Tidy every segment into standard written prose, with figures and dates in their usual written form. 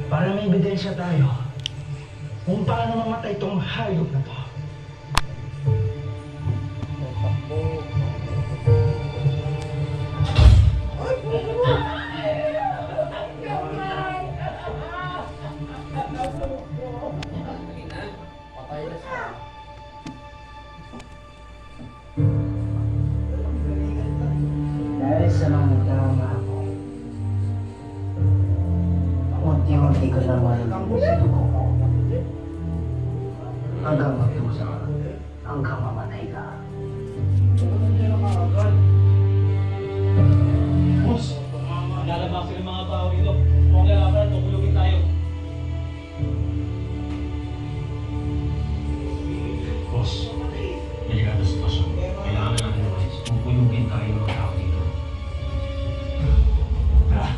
Para may ebidensya tayo kung paano mamatay tong hayop na to. Dahil sa mga nagkama ako, unti-unti ko naman sa dugo ko. Hanggang magdusa ka, hanggang mamatay ka. Boss, Lalabas yung mga tao dito. Kung lalaban, tukulugin tayo. Boss, delikado sitwasyon. Kailangan natin naman pupulugin tayo ng mga tao dito. Tara.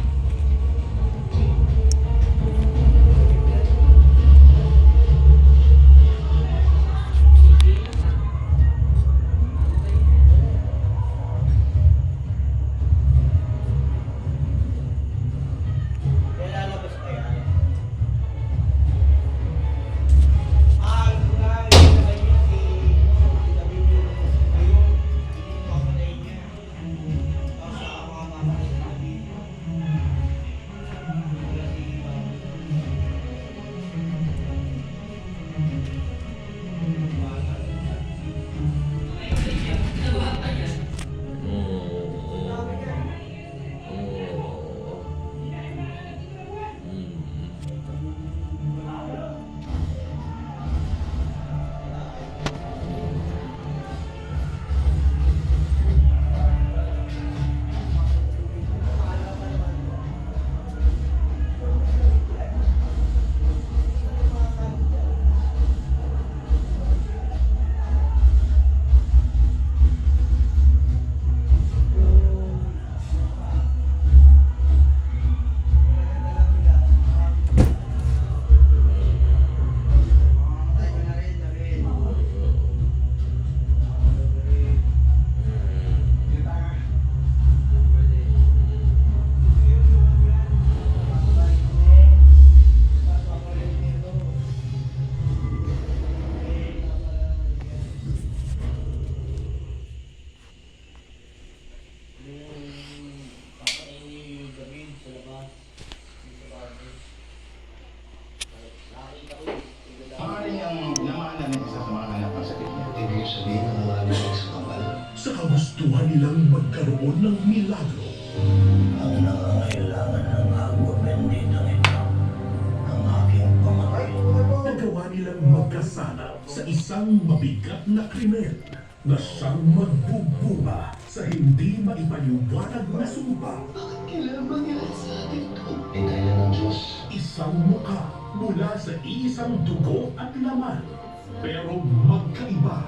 Pangalan niyang namana ng isa sa mga anak ng sakit niya. Ibig sabihin ng mga limang sa kapal, Sa kagustuhan nilang magkaroon ng milagro. ang nangangailangan ng agwa benditang ito, ang aking pamangkin. Nagawa nilang magkasala sa isang mabigat na krimen na siyang magbubunga sa hindi maipaliwanag na sumpa. Kailangan ba nila sa atin ito? Hintayin na ng Diyos. Isang mukha mula sa isang dugo at laman, pero magkaiba